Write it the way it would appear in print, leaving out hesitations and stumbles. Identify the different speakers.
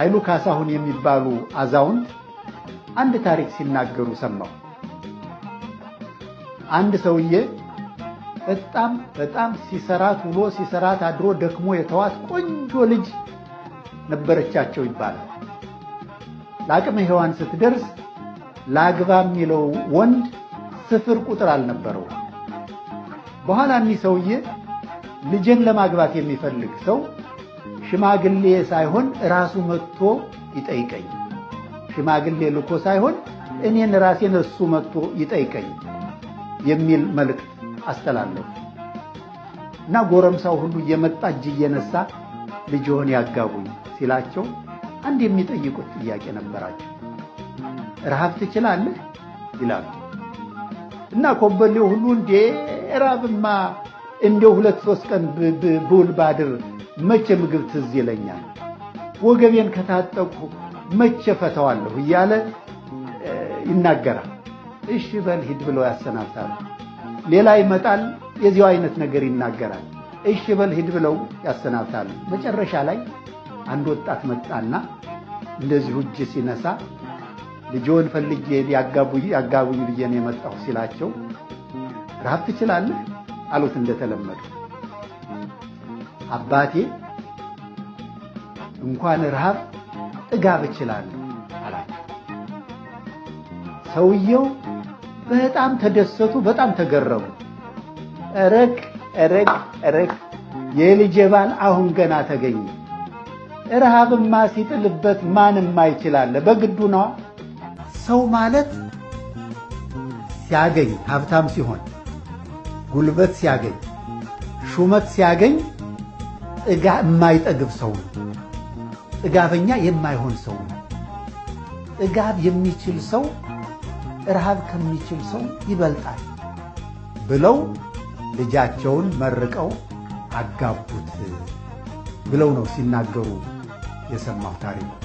Speaker 1: ኃይሉ ካሳሁን የሚባሉ አዛውንት አንድ ታሪክ ሲናገሩ ሰማሁ። አንድ ሰውዬ በጣም ሲሰራት ውሎ ሲሰራት አድሮ ደክሞ የተዋት ቆንጆ ልጅ ነበረቻቸው ይባላል። ለአቅመ ሔዋን ስትደርስ ላግባ የሚለው ወንድ ስፍር ቁጥር አልነበረው። በኋላ እኒህ ሰውዬ ልጅን ለማግባት የሚፈልግ ሰው ሽማግሌ ሳይሆን ራሱ መጥቶ ይጠይቀኝ፣ ሽማግሌ ልኮ ሳይሆን እኔን ራሴን እሱ መጥቶ ይጠይቀኝ የሚል መልእክት አስተላለፉ እና ጎረምሳው ሁሉ እየመጣ እጅ እየነሳ ልጅዎን ያጋቡኝ ሲላቸው አንድ የሚጠይቁት ጥያቄ ነበራቸው። ረሃብ ትችላለህ ይላሉ እና ኮበሌው ሁሉ እንዴ ራብማ እንደው 2-3 ቀን ብውል ባድር መቼ ምግብ ትዝ ይለኛል፣ ወገቤን ከታጠቁ መቼ ፈታዋለሁ እያለ ይናገራል። እሺ በል ሂድ ብለው ያሰናብታሉ። ሌላ ይመጣል የዚያው አይነት ነገር ይናገራል። እሺ በል ሂድ ብለው ያሰናብታሉ። መጨረሻ ላይ አንድ ወጣት መጣና እንደዚሁ እጅ ሲነሳ ልጅዎን ፈልጌ ያጋቡኝ ብዬ ነው የመጣሁ ሲላቸው ረሃብ ትችላለህ አሉት። እንደተለመዱ አባቴ እንኳን ረሃብ ጥጋብ እችላለሁ አላቸው። ሰውየው በጣም ተደሰቱ፣ በጣም ተገረሙ። እረቅ የልጄ ባል አሁን ገና ተገኘ። ረሃብማ ሲጥልበት ማንም አይችላል፣ በግዱ ነው። ሰው ማለት ሲያገኝ ሀብታም ሲሆን፣ ጉልበት ሲያገኝ፣ ሹመት ሲያገኝ የማይጠግብ ሰው ነው። ጥጋበኛ የማይሆን ሰው ነው። ጥጋብ የሚችል ሰው ረሃብ ከሚችል ሰው ይበልጣል ብለው ልጃቸውን መርቀው አጋቡት ብለው ነው ሲናገሩ የሰማው ታሪክ።